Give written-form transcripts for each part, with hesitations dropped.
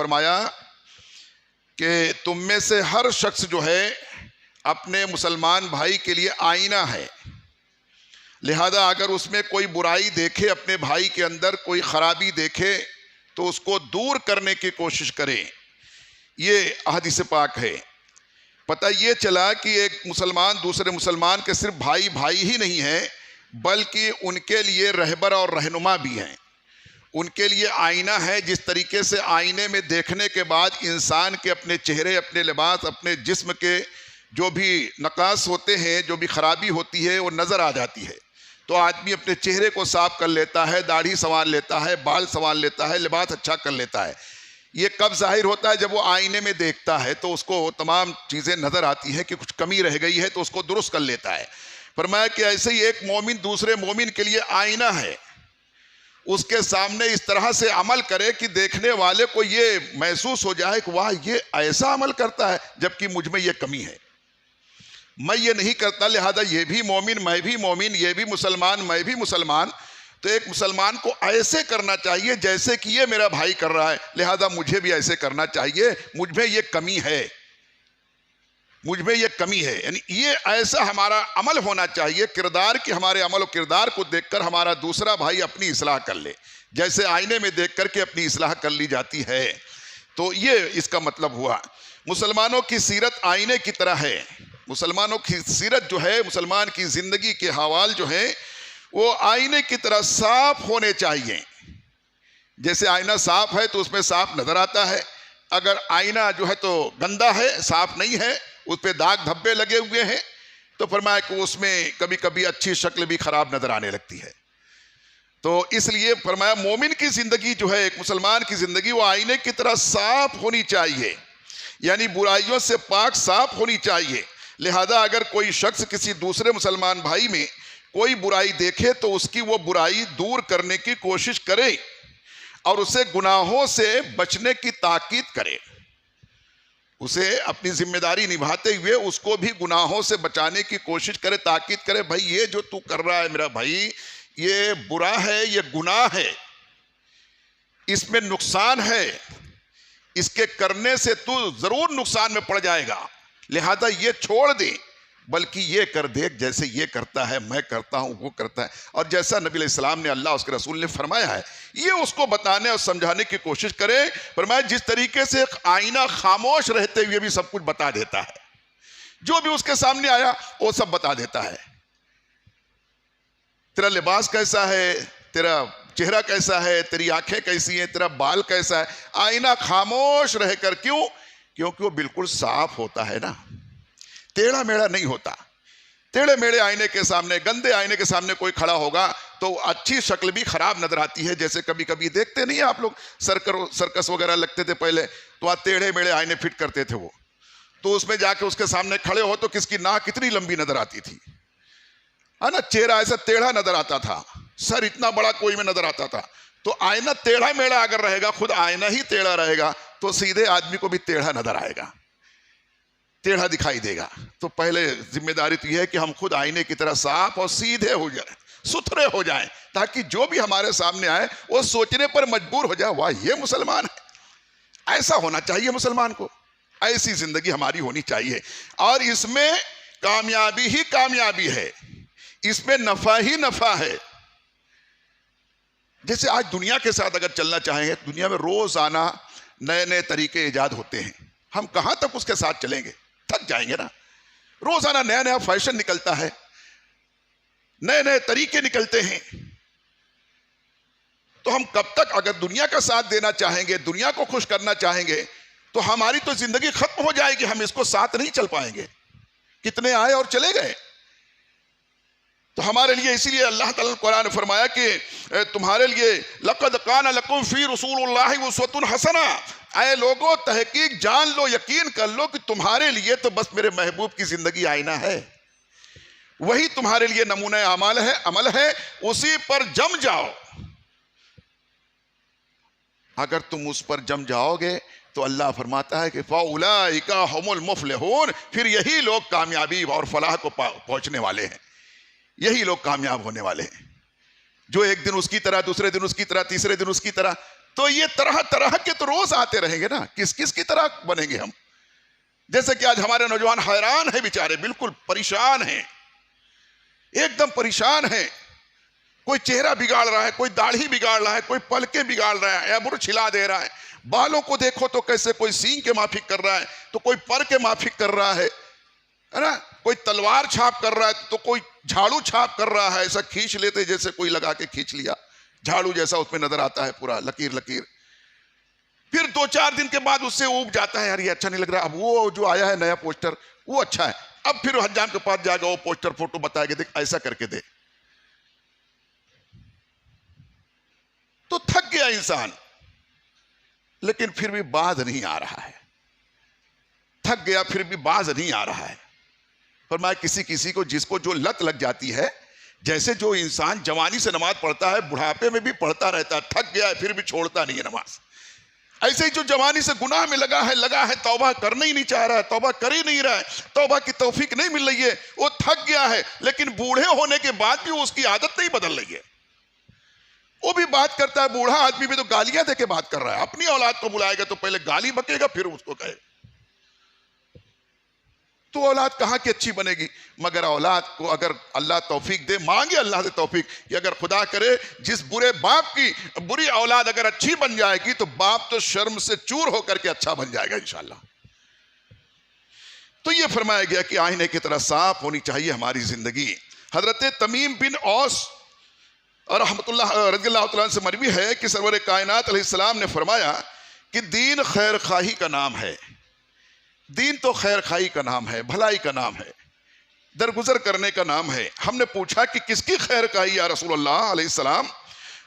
फरमाया कि तुम में से हर शख्स जो है अपने मुसलमान भाई के लिए आईना है, लिहाजा अगर उसमें कोई बुराई देखे, अपने भाई के अंदर कोई खराबी देखे तो उसको दूर करने की कोशिश करें। ये हदीस पाक है। पता ये चला कि एक मुसलमान दूसरे मुसलमान के सिर्फ भाई भाई ही नहीं है, बल्कि उनके लिए रहबर और रहनुमा भी हैं, उनके लिए आईना है। जिस तरीके से आईने में देखने के बाद इंसान के अपने चेहरे, अपने लिबास, अपने जिस्म के जो भी नकास होते हैं, जो भी खराबी होती है वो नज़र आ जाती है, तो आदमी अपने चेहरे को साफ कर लेता है, दाढ़ी संवार लेता है, बाल संवार लेता है, लिबास अच्छा कर लेता है। ये कब जाहिर होता है? जब वो आईने में देखता है तो उसको तमाम चीज़ें नज़र आती हैं कि कुछ कमी रह गई है तो उसको दुरुस्त कर लेता है। फरमाया कि ऐसे ही एक मोमिन दूसरे मोमिन के लिए आईना है, उसके सामने इस तरह से अमल करे कि देखने वाले को ये महसूस हो जाए कि वाह ये ऐसा अमल करता है जबकि मुझ में ये कमी है, मैं ये नहीं करता, लिहाजा ये भी मोमिन मैं भी मोमिन, ये भी मुसलमान मैं भी मुसलमान। तो एक मुसलमान को ऐसे करना चाहिए जैसे कि ये मेरा भाई कर रहा है, लिहाजा मुझे भी ऐसे करना चाहिए, मुझ में ये कमी है, मुझ में ये कमी है। यानी ये ऐसा हमारा अमल होना चाहिए किरदार कि हमारे अमल और किरदार को देखकर हमारा दूसरा भाई अपनी इस्लाह कर ले, जैसे आईने में देख करके अपनी इस्लाह कर ली जाती है। तो ये इसका मतलब हुआ। मुसलमानों की सीरत आईने की तरह है। मुसलमानों की सीरत जो है, मुसलमान की ज़िंदगी के हवाल जो है वो आईने की तरह साफ होने चाहिए। जैसे आईना साफ है तो उसमें साफ नज़र आता है, अगर आईना जो है तो गंदा है, साफ नहीं है, उस पर दाग धब्बे लगे हुए हैं, तो फरमाया कि उसमें कभी कभी अच्छी शक्ल भी ख़राब नज़र आने लगती है। तो इसलिए फरमाया मोमिन की ज़िंदगी जो है, एक मुसलमान की ज़िंदगी, वो आईने की तरह साफ होनी चाहिए, यानी बुराइयों से पाक साफ होनी चाहिए। लिहाजा अगर कोई शख्स किसी दूसरे मुसलमान भाई में कोई बुराई देखे तो उसकी वो बुराई दूर करने की कोशिश करे और उसे गुनाहों से बचने की ताकीद करे, उसे अपनी जिम्मेदारी निभाते हुए उसको भी गुनाहों से बचाने की कोशिश करे, ताकीद करे, भाई ये जो तू कर रहा है मेरा भाई, ये बुरा है, ये गुनाह है, इसमें नुकसान है, इसके करने से तू जरूर नुकसान में पड़ जाएगा, लिहाजा ये छोड़ दे, बल्कि ये कर देख जैसे ये करता है, मैं करता हूं, वो करता है, और जैसा नबी अलैहिस्सलाम ने, अल्लाह उसके रसूल ने फरमाया है, ये उसको बताने और समझाने की कोशिश करे। फरमाया जिस तरीके से एक आईना खामोश रहते हुए भी सब कुछ बता देता है, जो भी उसके सामने आया वो सब बता देता है, तेरा लिबास कैसा है, तेरा चेहरा कैसा है, तेरी आंखें कैसी हैं, तेरा बाल कैसा है। आईना खामोश रहकर, क्यों? क्योंकि वो बिल्कुल साफ होता है ना, टेढ़ा मेढ़ा नहीं होता। टेढ़े मेढ़े आईने के सामने, गंदे आईने के सामने कोई खड़ा होगा तो अच्छी शक्ल भी खराब नजर आती है। जैसे कभी कभी देखते नहीं है आप लोग, सर्कस वगैरह लगते थे पहले, तो वहाँ टेढ़े मेढ़े आईने फिट करते थे वो, तो उसमें जाके उसके सामने खड़े हो तो किसकी नाक कितनी लंबी नजर आती थी, है ना, चेहरा ऐसा टेढ़ा नजर आता था, सर इतना बड़ा कोई में नजर आता था। तो आईना टेढ़ा मेढ़ा अगर रहेगा, खुद आईना ही टेढ़ा रहेगा, तो सीधे आदमी को भी टेढ़ा नजर आएगा, टेढ़ा दिखाई देगा। तो पहले जिम्मेदारी तो यह है कि हम खुद आईने की तरह साफ और सीधे हो जाए, सुथरे हो जाएं, ताकि जो भी हमारे सामने आए वो सोचने पर मजबूर हो जाए, वाह ये मुसलमान है। ऐसा होना चाहिए मुसलमान को, ऐसी जिंदगी हमारी होनी चाहिए, और इसमें कामयाबी ही कामयाबी है, इसमें नफा ही नफा है। जैसे आज दुनिया के साथ अगर चलना चाहेंगे, दुनिया में रोजाना नए नए तरीके ईजाद होते हैं, हम कहां तक उसके साथ चलेंगे, थक जाएंगे ना। रोजाना नया नया फैशन निकलता है, नए नए तरीके निकलते हैं, तो हम कब तक अगर दुनिया का साथ देना चाहेंगे, दुनिया को खुश करना चाहेंगे, तो हमारी तो जिंदगी खत्म हो जाएगी, हम इसको साथ नहीं चल पाएंगे। कितने आए और चले गए। तो हमारे लिए इसीलिए अल्लाह ताला ने कुरान में फरमाया कि तुम्हारे लिए लक़द कान लकुम फी रसूलिल्लाहि उस्वतुन हसना, ऐ लोगों तहकीक जान लो, यकीन कर लो कि तुम्हारे लिए तो बस मेरे महबूब की जिंदगी आईना है, वही तुम्हारे लिए नमूना अमल है, उसी पर जम जाओ। अगर तुम उस पर जम जाओगे तो अल्लाह फरमाता है कि फ़उलाइका हुमुल मुफ़लिहून, फिर यही लोग कामयाबी और फलाह को पहुंचने वाले हैं, यही लोग कामयाब होने वाले हैं, जो एक दिन उसकी तरह, दूसरे दिन उसकी तरह, तीसरे दिन उसकी तरह। तो ये तरह तरह के तो रोज आते रहेंगे ना, किस किस की तरह बनेंगे हम। जैसे कि आज हमारे नौजवान हैरान है बेचारे, बिल्कुल परेशान हैं, एकदम परेशान है। कोई चेहरा बिगाड़ रहा है, कोई दाढ़ी बिगाड़ रहा है, कोई पलके बिगाड़ रहा है, ऐब्रो छिला दे रहा है। बालों को देखो तो कैसे कोई सींग के माफिक कर रहा है, तो कोई पर के माफिक कर रहा है ना, कोई तलवार छाप कर रहा है, तो कोई झाड़ू छाप कर रहा है, ऐसा खींच लेते जैसे कोई लगा के खींच लिया, झाड़ू जैसा उसमें नजर आता है पूरा लकीर लकीर। फिर 2-4 दिन के बाद उससे ऊब जाता है, यार ये अच्छा नहीं लग रहा, अब वो जो आया है नया पोस्टर वो अच्छा है, अब फिर हज्जाम के पास जाएगा, वो पोस्टर फोटो बताएगा, देख ऐसा करके दे। तो थक गया इंसान, लेकिन फिर भी बाज नहीं आ रहा है, थक गया फिर भी बाज नहीं आ रहा है। फरमाया किसी किसी को जिसको जो लत लग जाती है, जैसे जो इंसान जवानी से नमाज पढ़ता है बुढ़ापे में भी पढ़ता रहता है, थक गया है फिर भी छोड़ता नहीं है नमाज, ऐसे ही जो जवानी से गुनाह में लगा है, तौबा करना ही नहीं चाह रहा है, तौबा कर ही नहीं रहा है, तौबा की तौफीक नहीं मिल रही है, वो थक गया है, लेकिन बूढ़े होने के बाद भी उसकी आदत नहीं बदल रही है। वो भी बात करता है, बूढ़ा आदमी भी तो गालियां देके बात कर रहा है, अपनी औलाद को बुलाएगा तो पहले गाली बकेगा फिर उसको कहे, तो औलाद कहां की अच्छी बनेगी। मगर औलाद को अगर अल्लाह तौफीक दे, मांगे अल्लाह से तौफीक कि अगर खुदा करे जिस बुरे बाप की बुरी औलाद अगर अच्छी बन जाएगी तो बाप तो शर्म से चूर होकर के अच्छा बन जाएगा इंशाअल्लाह। तो यह फरमाया गया कि आईने की तरह साफ होनी चाहिए हमारी जिंदगी। हजरत तमीम बिन औस और रहमतुल्लाह रज़ियल्लाहु तआला से मरवी है कि सरवर कायनात अलैहिस्सलाम ने फरमाया कि दीन खैर खाही का नाम है, दीन तो खैर खाई का नाम है, भलाई का नाम है, दरगुजर करने का नाम है। हमने पूछा कि किसकी खैर खाई या रसूलुल्लाह अलैहिस्सलाम,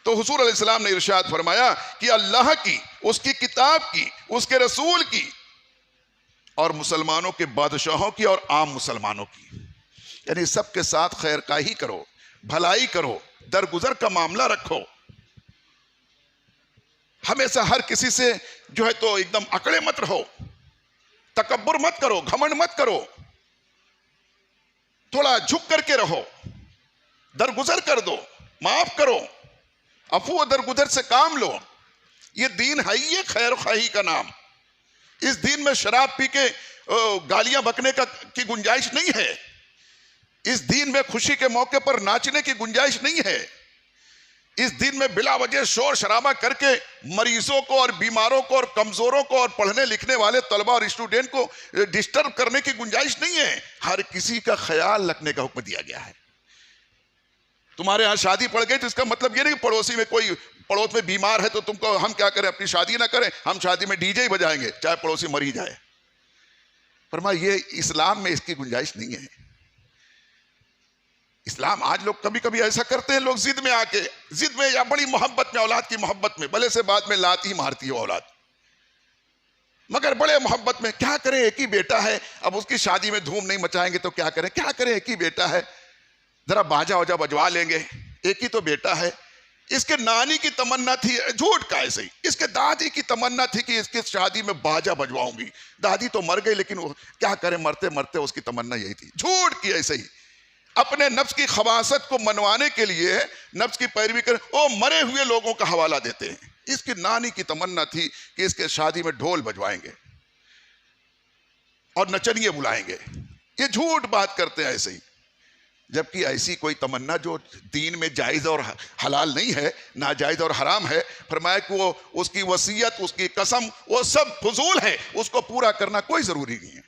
तो हुजूर अलैहिस्सलाम ने इरशाद फरमाया कि अल्लाह की, उसकी किताब की, उसके रसूल की और मुसलमानों के बादशाहों की और आम मुसलमानों की, यानी सबके साथ खैर खाई करो, भलाई करो, दरगुजर का मामला रखो। हमेशा हर किसी से जो है तो एकदम अकड़े मत रहो, तकब्बुर मत करो, घमंड मत करो, थोड़ा झुक करके रहो, दरगुजर कर दो, माफ करो, अफू दरगुजर से काम लो। ये दीन है, ये खैर खाही का नाम। इस दीन में शराब पी के गालियां बकने की गुंजाइश नहीं है, इस दीन में खुशी के मौके पर नाचने की गुंजाइश नहीं है, इस दिन में बिला वजह शोर शराबा करके मरीजों को और बीमारों को और कमजोरों को और पढ़ने लिखने वाले तलबा और स्टूडेंट को डिस्टर्ब करने की गुंजाइश नहीं है। हर किसी का ख्याल रखने का हुक्म दिया गया है। तुम्हारे यहाँ शादी पड़ गई तो इसका मतलब ये नहीं कि पड़ोसी में कोई पड़ोस में बीमार है तो तुमको हम क्या करें, अपनी शादी ना करें, हम शादी में डीजे ही बजाएंगे चाहे पड़ोसी मर ही जाए। फरमाया ये इस्लाम में इसकी गुंजाइश नहीं है। इस्लाम आज लोग कभी कभी ऐसा करते हैं, लोग जिद में आके, जिद में या बड़ी मोहब्बत में, औलाद की मोहब्बत में, भले से बाद में लात ही मारती है औलाद, मगर बड़े मोहब्बत में क्या करें, एक ही बेटा है, अब उसकी शादी में धूम नहीं मचाएंगे तो क्या करें, क्या करें, एक ही बेटा है, जरा बाजा वाजा बजवा लेंगे, एक ही तो बेटा है। इसके नानी की तमन्ना थी, झूठ का ऐसे ही, इसके दादी की तमन्ना थी कि इसकी शादी में बाजा बजवाऊंगी, दादी तो मर गई लेकिन वो क्या करें, मरते मरते उसकी तमन्ना यही थी। झूठ की ऐसे ही अपने नफ्स की खबासत को मनवाने के लिए नफ्स की पैरवी कर वो मरे हुए लोगों का हवाला देते हैं। इसकी नानी की तमन्ना थी कि इसके शादी में ढोल बजवाएंगे और नचनिए बुलाएंगे। ये झूठ बात करते हैं ऐसे ही, जबकि ऐसी कोई तमन्ना जो दीन में जायज और हलाल नहीं है, नाजायज और हराम है। फरमाया कि वो उसकी वसीयत, उसकी कसम, वो सब फजूल है, उसको पूरा करना कोई जरूरी नहीं है,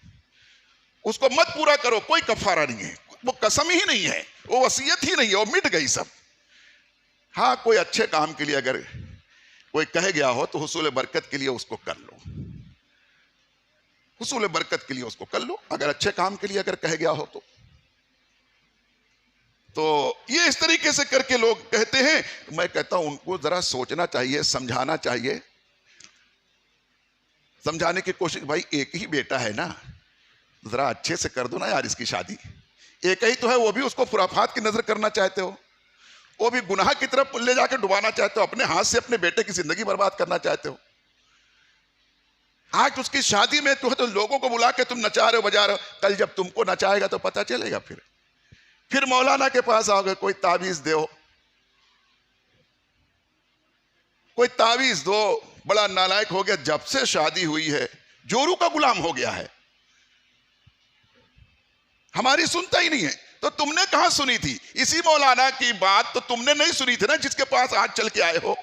उसको मत पूरा करो, कोई कफारा नहीं है, वो कसम ही नहीं है, वो वसीयत ही नहीं है, वो मिट गई सब। हाँ, कोई अच्छे काम के लिए अगर कोई कह गया हो तो हुसूल बरकत के लिए उसको कर लो, हुसूल बरकत के लिए उसको कर लो, अगर अच्छे काम के लिए अगर कह गया हो तो ये इस तरीके से करके लोग कहते हैं। मैं कहता हूं उनको जरा सोचना चाहिए, समझाना चाहिए, समझाने की कोशिश, भाई एक ही बेटा है ना, जरा अच्छे से कर दो ना यार इसकी शादी, एक ही तो है, वो भी उसको खुराफात की नजर करना चाहते हो, वो भी गुनाह की तरफ ले जाकर डुबाना चाहते हो, अपने हाथ से अपने बेटे की जिंदगी बर्बाद करना चाहते हो। आज उसकी शादी में तो लोगों को बुला के तुम नचा रहे हो, बजा रहे हो, कल जब तुमको नचाएगा तो पता चलेगा, फिर मौलाना के पास आओगे, कोई ताबीज दो, कोई तावीज दो, बड़ा नालायक हो गया, जब से शादी हुई है जोरू का गुलाम हो गया है, हमारी सुनता ही नहीं है। तो तुमने कहां सुनी थी? इसी मौलाना की बात तो तुमने नहीं सुनी थी ना, जिसके पास आज चल के आए हो।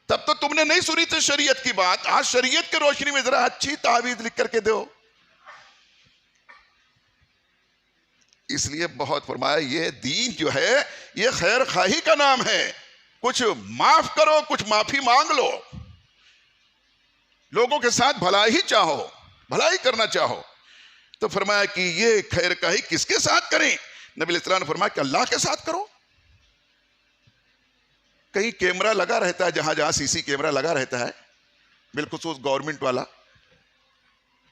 तब तो तुमने नहीं सुनी थी शरीयत की बात। आज शरीयत के रोशनी में जरा अच्छी तावीज लिख करके दो। इसलिए बहुत फरमाया, ये दीन जो है ये खैर खाही का नाम है। कुछ माफ करो, कुछ माफी मांग लो, लोगों के साथ भलाई चाहो, भलाई करना चाहो। तो फरमाया कि ये खैर खाही किसके साथ करें? नबी अलैहि सलाम ने फरमाया कि अल्लाह के साथ करो। कहीं कैमरा लगा रहता है, जहां जहां सीसी कैमरा लगा रहता है, बिलखुसूस गवर्नमेंट वाला,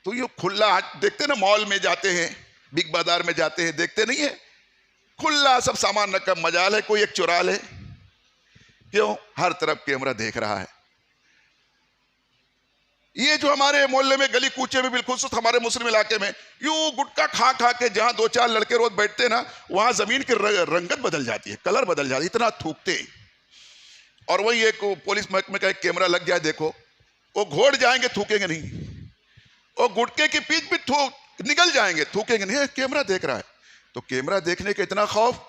तो ये खुला देखते ना, मॉल में जाते हैं, बिग बाजार में जाते हैं, देखते नहीं है खुला सब सामान रखा, मजाल है कोई एक चुरा ले। क्यों? हर तरफ कैमरा देख रहा है। ये जो हमारे मोहल्ले में गली कूचे में, बिलखुसूस हमारे मुस्लिम इलाके में, यूं गुटखा खा खा के जहां दो चार लड़के रोज बैठते ना, वहां जमीन की रंगत बदल जाती है, कलर बदल जाती है, इतना थूकते। और वही एक पुलिस महकमे का एक कैमरा लग जाए, देखो वो घोड़ जाएंगे, थूकेंगे नहीं, वो गुटके की पीठ भी थूक निकल जाएंगे, थूकेंगे नहीं, कैमरा देख रहा है। तो कैमरा देखने के इतना खौफ?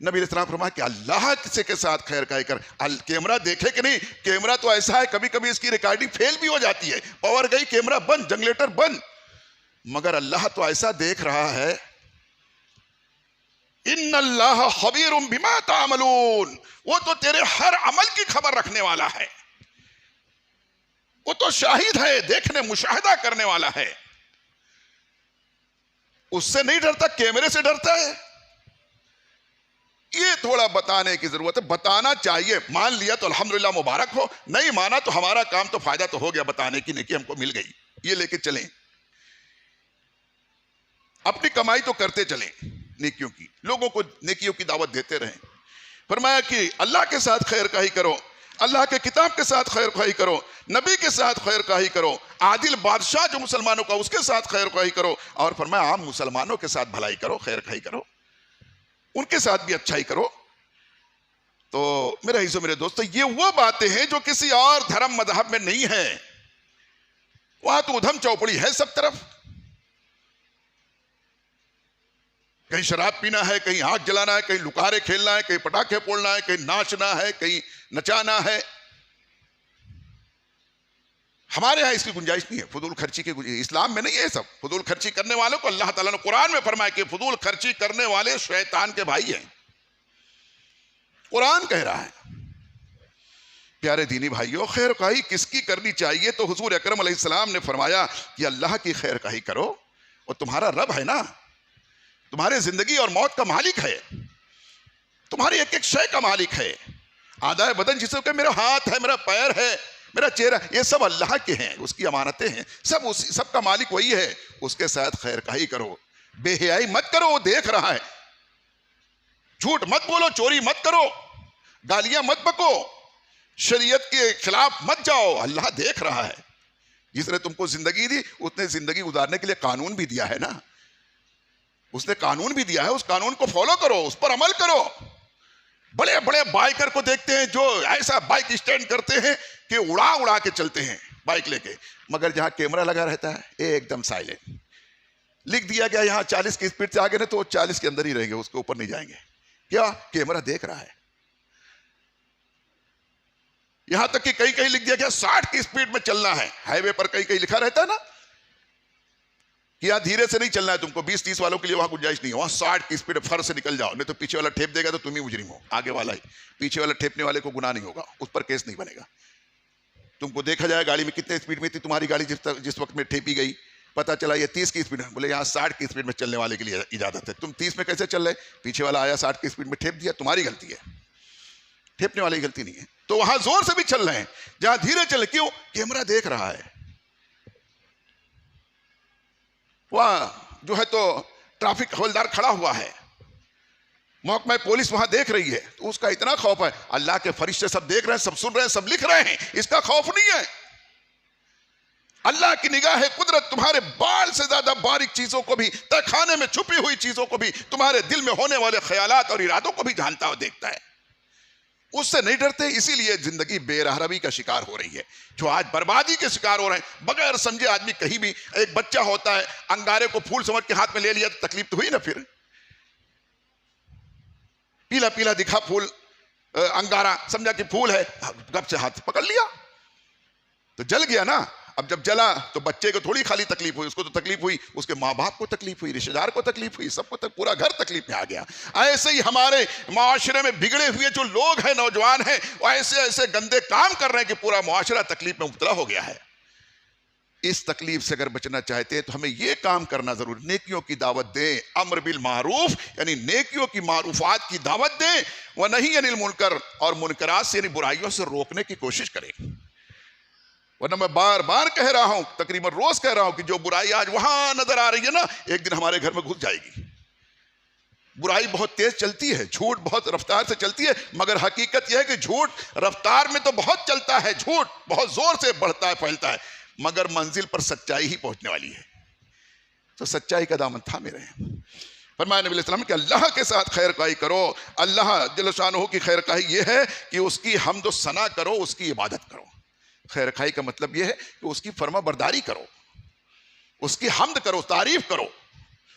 नबी अलैहि फरमाया कि अल्लाह किसी के साथ खैर खाई कर। कैमरा देखे कि नहीं, कैमरा तो ऐसा है कभी कभी इसकी रिकॉर्डिंग फेल भी हो जाती है, पावर गई, कैमरा बंद, जनरेटर बंद, मगर अल्लाह तो ऐसा देख रहा है। इन्नल्लाह खबीरुम बिमा तामलून, वो तो तेरे हर अमल की खबर रखने वाला है, वो तो शाहिद है, देखने मुशाहिदा करने वाला है। उससे नहीं डरता, कैमरे से डरता है। ये थोड़ा बताने की जरूरत है, बताना चाहिए। मान लिया तो अल्हम्दुलिल्लाह, मुबारक हो, नहीं माना तो हमारा काम तो फायदा तो हो गया, बताने की नेकी हमको मिल गई, ये लेके चलें। अपनी कमाई तो करते चलें नेकियों की, लोगों को नेकियों की दावत देते रहें। फरमाया कि अल्लाह के साथ खैर खाही करो, अल्लाह के किताब के साथ खैर खाही करो, नबी के साथ खैर खाही करो, आदिल बादशाह जो मुसलमानों का उसके साथ खैर खाही करो, और फरमाया आम मुसलमानों के साथ भलाई करो, खैर खाही करो, उनके साथ भी अच्छाई करो। तो मेरे हिस्सों, मेरे दोस्तों, ये वो बातें हैं जो किसी और धर्म मजहब में नहीं है। वहां तो उधम चौपड़ी है सब तरफ, कहीं शराब पीना है, कहीं आग जलाना है, कहीं लुकारे खेलना है, कहीं पटाखे फोड़ना है, कहीं नाचना है, कहीं नचाना है। हमारे यहां इसकी गुंजाइश नहीं है, फजूल खर्ची की। इस्लाम में नहीं है सब। फजूल खर्ची करने वालों को अल्लाह ताला ने कुरान में फरमाया कि फजूल खर्ची करने वाले शैतान के भाई हैं, कुरान कह रहा है। प्यारे दीनी भाइयों, खैर खाही किसकी करनी चाहिए? तो हुजूर अकरम अलैहिस्सलाम ने फरमाया कि अल्लाह की खैर खाही करो, और तुम्हारा रब है ना, तुम्हारे जिंदगी और मौत का मालिक है, तुम्हारी एक एक शय का मालिक है। आदाए बदन जिसे कि मेरा हाथ है, मेरा पैर है, मेरा चेहरा, ये सब अल्लाह के हैं, उसकी अमानतें हैं, सब सब का मालिक वही है। उसके साथ खैर खाही करो, बेहयाई मत करो, वो देख रहा है। झूठ मत बोलो, चोरी मत करो, गालियां मत बको, शरीयत के खिलाफ मत जाओ, अल्लाह देख रहा है। जिसने तुमको जिंदगी दी, उसने जिंदगी गुजारने के लिए कानून भी दिया है ना, उसने कानून भी दिया है, उस कानून को फॉलो करो, उस पर अमल करो। बड़े बड़े बाइकर को देखते हैं जो ऐसा बाइक स्टैंड करते हैं कि उड़ा उड़ा के चलते हैं बाइक लेके, मगर जहां कैमरा लगा रहता है एकदम साइलेंट, लिख दिया गया यहां 40 की स्पीड से आगे नहीं तो 40 के अंदर ही रहेंगे, उसके ऊपर नहीं जाएंगे। क्या? कैमरा देख रहा है। यहां तक कि कहीं कहीं लिख दिया गया 60 की स्पीड में चलना है, हाईवे पर कहीं कहीं लिखा रहता है ना कि यहां धीरे से नहीं चलना है तुमको, 20-30 वालों के लिए वहां गुंजाइश नहीं है, वहां 60 की स्पीड फर से निकल जाओ, नहीं तो पीछे वाला ठेप देगा तो तुम ही मुजरिम हो, आगे वाला ही। पीछे वाला ठेपने वाले को गुनाह नहीं होगा, उस पर केस नहीं बनेगा। तुमको देखा जाए गाड़ी में कितने स्पीड में थी तुम्हारी गाड़ी, जिस वक्त में ठेपी गई, पता चला ये 30 की स्पीड में, बोले यहाँ 60 की स्पीड में चलने वाले के लिए इजाजत है। तुम 30 में कैसे चल रहे? पीछे वाला आया 60 की स्पीड में, ठेप दिया, तुम्हारी गलती है, ठेपने वाली गलती नहीं है। तो वहां जोर से भी चल रहे हैं, जहां धीरे चले, क्यों? कैमरा देख रहा है। वहां जो है तो ट्रैफिक हवलदार खड़ा हुआ है, महकमा पुलिस वहां देख रही है, तो उसका इतना खौफ है। अल्लाह के फरिश्ते सब देख रहे हैं, सब सुन रहे हैं, सब लिख रहे हैं, इसका खौफ नहीं है। अल्लाह की निगाह है, कुदरत तुम्हारे बाल से ज्यादा बारीक चीजों को भी, तहखाने में छुपी हुई चीजों को भी, तुम्हारे दिल में होने वाले ख्यालात और इरादों को भी जानता और देखता है। उससे नहीं डरते, इसीलिए जिंदगी बेरहमी का शिकार हो रही है। जो आज बर्बादी के शिकार हो रहे हैं, बगैर समझे आदमी कहीं भी, एक बच्चा होता है अंगारे को फूल समझ के हाथ में ले लिया तो तकलीफ तो हुई ना, फिर पीला पीला दिखा फूल, अंगारा समझा कि फूल है, गप से हाथ पकड़ लिया तो जल गया ना। अब जब जला तो बच्चे को थोड़ी खाली तकलीफ हुई, उसको तो तकलीफ हुई, उसके माँ बाप को तकलीफ हुई, रिश्तेदार को तकलीफ हुई, सबको पूरा घर तकलीफ में आ गया। ऐसे ही हमारे माशरे में बिगड़े हुए जो लोग हैं, नौजवान हैं, वो ऐसे ऐसे गंदे काम कर रहे हैं कि पूरा मुआशरा तकलीफ में मुब्तला हो गया है। इस तकलीफ से अगर बचना चाहते हैं तो हमें यह काम करना जरूर, नेकियों की दावत दें, अम्र बिल मारूफ यानी नेकियों की मारूफात की दावत दें, व नहीं अनिल मुनकर, और मुनकरात से यानी बुराइयों से रोकने की कोशिश करें। वरना मैं बार बार कह रहा हूं, तकरीबन रोज कह रहा हूं कि जो बुराई आज वहां नजर आ रही है ना, एक दिन हमारे घर में घुस जाएगी। बुराई बहुत तेज चलती है, झूठ बहुत रफ्तार से चलती है, मगर हकीकत यह है कि झूठ रफ्तार में तो बहुत चलता है, झूठ बहुत जोर से बढ़ता है, फैलता है, मगर मंजिल पर सच्चाई ही पहुंचने वाली है। तो सच्चाई का दामन थामे रहे। फरमाया नबी अलैहि सलाम कि अल्लाह के साथ खैर खाई करो। अल्लाह जल्ल शानहू की खैर खाई यह है कि उसकी हम्द व सना करो, उसकी इबादत करो। खैर खाई का मतलब यह है कि उसकी फर्मा बरदारी करो, उसकी हम्द करो, तारीफ करो,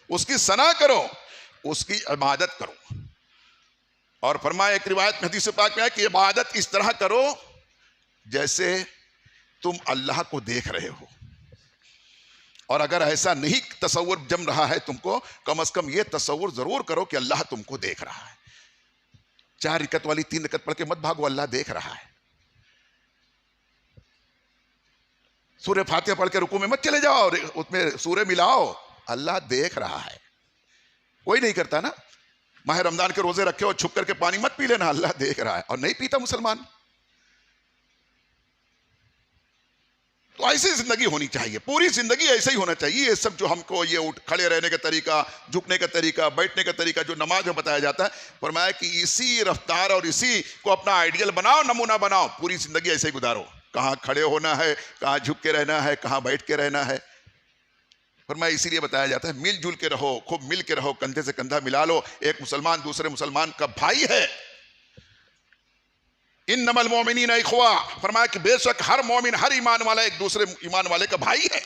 उसकी सना करो, उसकी इबादत करो। और फरमाया एक रिवायत में, हदीस पाक में है कि इबादत इस तरह करो जैसे तुम अल्लाह को देख रहे हो। और अगर ऐसा नहीं तसव्वुर जम रहा है तुमको, कम से कम यह तसव्वुर जरूर करो कि अल्लाह तुमको देख रहा है। 4 रकत वाली 3 रकत पढ़ के मत भागो, अल्लाह देख रहा है। सूर्य फातिहा पढ़ के रुकू में मत चले जाओ, उसमें सूर्य मिलाओ, अल्लाह देख रहा है। कोई नहीं करता ना, माह रमजान के रोजे रखे और छुप करके पानी मत पी लेना, अल्लाह देख रहा है। और नहीं पीता मुसलमान। तो ऐसी जिंदगी होनी चाहिए, पूरी जिंदगी ऐसे ही होना चाहिए। ये सब जो हमको ये खड़े रहने का तरीका, झुकने का तरीका, बैठने का तरीका जो नमाज में बताया जाता है, फरमाया कि इसी रफ्तार और इसी को अपना आइडियल बनाओ, नमूना बनाओ, पूरी जिंदगी ऐसे ही गुजारो। कहाँ खड़े होना है, कहाँ झुक के रहना है, कहाँ बैठ के रहना है। फरमाया इसीलिए बताया जाता है मिलजुल के रहो, खूब मिल के रहो, कंधे से कंधा मिला लो। एक मुसलमान दूसरे मुसलमान का भाई है। इन्नमल मोमिनीन इख्वा, फरमाया कि बेशक हर मोमिन, हर ईमान वाला एक दूसरे ईमान वाले का भाई है।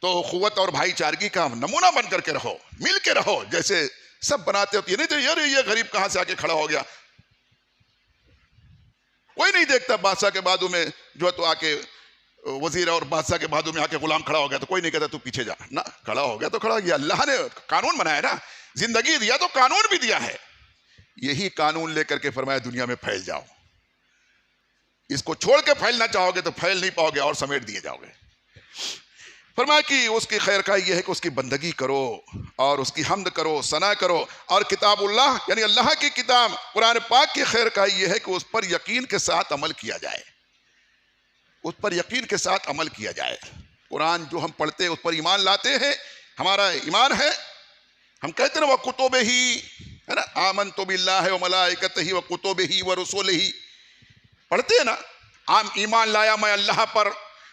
तो खुवत और भाईचारगी का नमूना बन करके रहो, मिल के रहो, जैसे सब बनाते हो। ये नहीं तो यार ये गरीब कहां से आके खड़ा हो गया, कोई नहीं देखता। बादशाह के बाजू में जो है तो आके वजीर और बादशाह के बाजू में आके गुलाम खड़ा हो गया तो कोई नहीं कहता तू पीछे जा ना, खड़ा हो गया तो खड़ा हो गया। अल्लाह ने कानून बनाया ना, जिंदगी दिया तो कानून भी दिया है। यही कानून लेकर के फरमाया दुनिया में फैल जाओ। इसको छोड़ के फैलना चाहोगे तो फैल नहीं पाओगे और समेट दिए जाओगे। फरमाया कि उसकी खैर खाई यह है कि उसकी बंदगी करो और उसकी हम्द करो, सना करो। और किताबुल्लाह यानी अल्लाह की किताब कुरान पाक की खैर खाई यह है कि उस पर यकीन के साथ अमल किया जाए, उस पर यकीन के साथ अमल किया जाए। कुरान जो हम पढ़ते हैं उस पर ईमान लाते हैं, हमारा ईमान है। हम कहते हैं वह कुतुबिही, है ना, आमनतु बिल्लाहि व मलाइकतिही व कुतुबिही व रुसुलिही, पढ़ते हैं ना। आम ईमान लाया मैं अल्लाह पर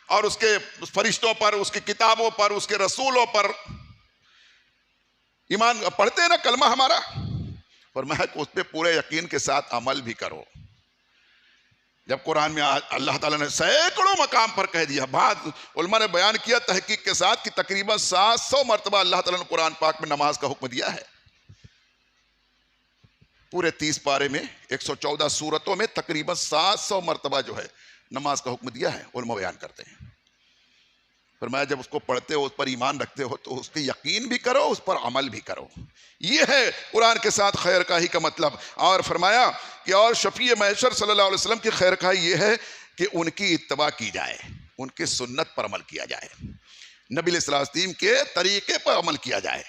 और उसके फरिश्तों पर, उसकी किताबों पर, उसके रसूलों पर ईमान पढ़ते हैं ना, कलमा हमारा। फरमाया कि उस पर पूरे यकीन के साथ अमल भी करो। जब कुरान में अल्लाह ताला ने सैकड़ों मकाम पर कह दिया, बाद उलमा ने बयान किया तहकीक के साथ कि तकरीबन 700 मरतबा अल्लाह ताला ने कुरान पाक में नमाज का हुक्म दिया है। पूरे 30 पारे में 114 सूरतों में तकरीबन 700 मरतबा जो है नमाज का हुक्म दिया है, उलमा बयान करते हैं। फरमाया जब उसको पढ़ते हो, उस पर ईमान रखते हो, तो उसके यकीन भी करो, उस पर अमल भी करो। ये है कुरान के साथ खैर खाही का मतलब। और फरमाया कि और शफी महशर सल्लल्लाहु अलैहि वसल्लम की खैर खाही ये है कि उनकी इत्तबा की जाए, उनकी सुन्नत पर अमल किया जाए, नबी अलैहि सल्लम के तरीके पर अमल किया जाए।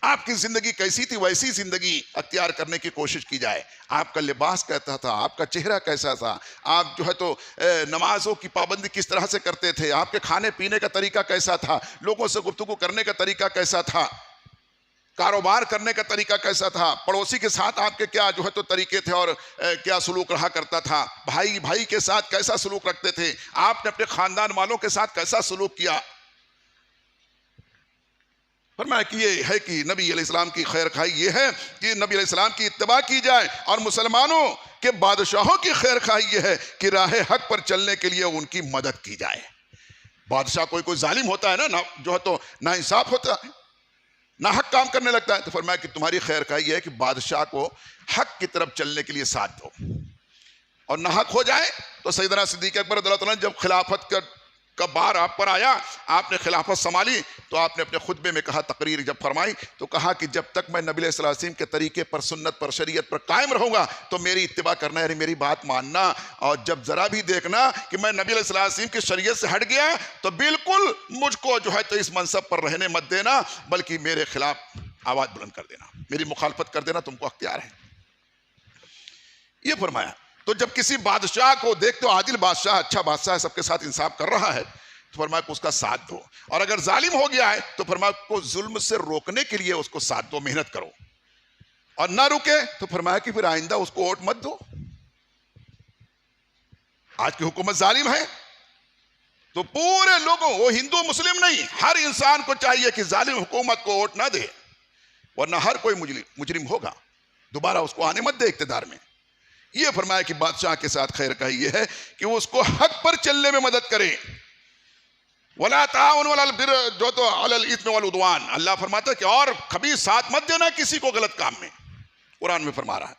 आपकी जिंदगी कैसी थी वैसी जिंदगी अख्तियार करने की कोशिश की जाए। आपका लिबास कैसा था, आपका चेहरा कैसा था, आप जो है तो नमाजों की पाबंदी किस तरह से करते थे, आपके खाने पीने का तरीका कैसा था, लोगों से गुफ्तगू करने का तरीका कैसा था, कारोबार करने का तरीका कैसा था, पड़ोसी के साथ आपके क्या जो है तो तरीके थे और क्या सलूक रहा करता था, भाई भाई के साथ कैसा सलूक रखते थे, आपने अपने खानदान वालों के साथ कैसा सलूक किया। फरमाया कि ये है कि नबी अलैहिस्सलाम की खैर खाई ये है कि नबी अलैहिस्सलाम की इत्तबा की जाए, और मुसलमानों के बादशाहों की खैर खाई ये है कि राह हक पर चलने के लिए उनकी मदद की जाए। बादशाह कोई जालिम होता है ना जो है तो नाइंसाफ होता है, ना हक काम करने लगता है, तो फरमाया कि तुम्हारी खैर खाई ये है कि बादशाह को हक की तरफ चलने के लिए साथ दो, और ना हक हो जाए तो सैयदना सिद्दीक़ अकबर रज़ियल्लाहु अन्हु जब खिलाफत का बार आप पर आया, आपने खिलाफत संभाली, तो आपने अपने खुतबे में कहा, तकरीर जब फरमाई तो कहा कि जब तक मैं नबी सल्लल्लाहु अलैहि वसल्लम के तरीके पर, सुन्नत पर, शरीयत पर कायम रहूंगा तो मेरी इत्तिबा करना, यानी मेरी बात मानना, और जब जरा भी देखना कि मैं नबी सल्लल्लाहु अलैहि वसल्लम की शरीयत से हट गया तो बिल्कुल मुझको जो है तो इस मनसब पर रहने मत देना, बल्कि मेरे खिलाफ आवाज बुलंद कर देना, मेरी मुखालफत कर देना, तुमको अख्तियार है। ये फरमाया। तो जब किसी बादशाह को देखते हो आदिल बादशाह, अच्छा बादशाह है, सबके साथ इंसाफ कर रहा है, तो फरमाया कि उसका साथ दो, और अगर जालिम हो गया है तो फरमाया को जुल्म से रोकने के लिए उसको साथ दो, मेहनत करो, और ना रुके तो फरमाया कि फिर आइंदा उसको वोट मत दो। आज की हुकूमत जालिम है तो पूरे लोगों, वो हिंदू मुस्लिम नहीं, हर इंसान को चाहिए कि जालिम हुकूमत को वोट ना दे, वरना हर कोई मुजरिम होगा, दोबारा उसको आने मत दे इख्तिदार में। यह फरमाया कि बादशाह के साथ खैर का ये है कि वो उसको हक पर चलने में मदद करे। वला ताउनु अलल बिर, जो तो अलल इस्म वल उद्वान, अल्लाह फरमाता है कि और कभी साथ मत देना किसी को गलत काम में। कुरान में फरमा रहा है,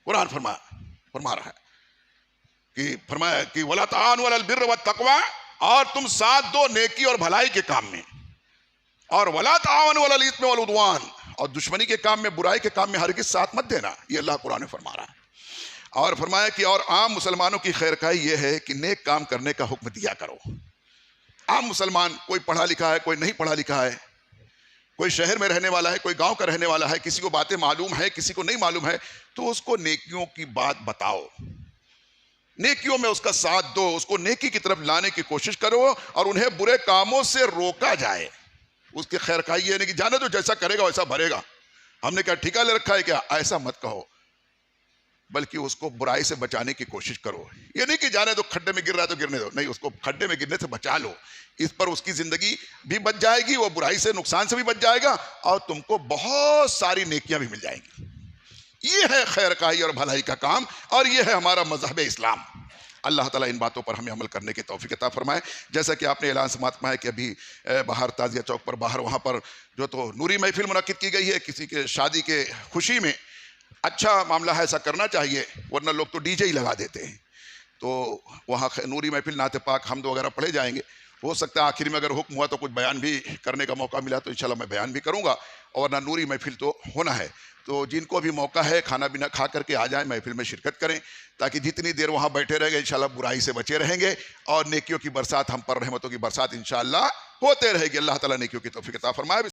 कुरान फरमा रहा है कि फरमाया कि वला ताउनु अलल बिर वत तक़वा, और तुम साथ दो नेकी और भलाई के काम में, और वला ताउनु अलल इस्म वल उद्वान, और दुश्मनी के काम में, बुराई के काम में हरगिज़ साथ मत देना। ये अल्लाह कुरान में फरमा रहा है। और फरमाया कि और आम मुसलमानों की खैरखाई ये है कि नेक काम करने का हुक्म दिया करो। आम मुसलमान, कोई पढ़ा लिखा है, कोई नहीं पढ़ा लिखा है, कोई शहर में रहने वाला है, कोई गांव का रहने वाला है, किसी को बातें मालूम है, किसी को नहीं मालूम है, तो उसको नेकियों की बात बताओ, नेकियों में उसका साथ दो, उसको नेकी की तरफ लाने की कोशिश करो, और उन्हें बुरे कामों से रोका जाए। उसकी खैरखाई ये नहीं कि जाने तो जैसा करेगा वैसा भरेगा, हमने क्या ठिका ले रखा है क्या, ऐसा मत कहो, बल्कि उसको बुराई से बचाने की कोशिश करो। ये नहीं कि जाने तो खड्डे में गिर रहा है तो गिरने दो, नहीं, उसको खड्डे में गिरने से बचा लो, इस पर उसकी जिंदगी भी बच जाएगी, वो बुराई से, नुकसान से भी बच जाएगा, और तुमको बहुत सारी नेकियां भी मिल जाएंगी। ये है खैरखाई और भलाई का काम, और ये है हमारा मजहब इस्लाम। अल्लाह ताला इन बातों पर हमें अमल करने की तौफीक अता फरमाए। जैसा कि आपने ऐलान समात में है कि अभी बाहर ताजिया चौक पर बाहर, वहाँ पर जो तो नूरी महफिल मुनक्किद की गई है, किसी के शादी के खुशी में। अच्छा मामला है, ऐसा करना चाहिए, वरना लोग तो डीजे ही लगा देते हैं। तो वहाँ नूरी महफिल, नाते पाक, हमद वगैरह पढ़े जाएंगे। हो सकता है आखिर में अगर हुक्म हुआ तो कुछ बयान भी करने का मौका मिला तो इंशाल्लाह मैं बयान भी करूँगा, और ना नूरी महफिल तो होना है। तो जिनको भी मौका है खाना पीना खा करके आ जाएं, महफिल में शिरकत करें, ताकि जितनी देर वहाँ बैठे रहेंगे इंशाल्लाह बुराई से बचे रहेंगे, और नेकियों की बरसात हम पर, रहमतों की बरसात इंशाल्लाह होते रहेगी। अल्लाह ताला नेकियों की तौफीक अता फरमाए।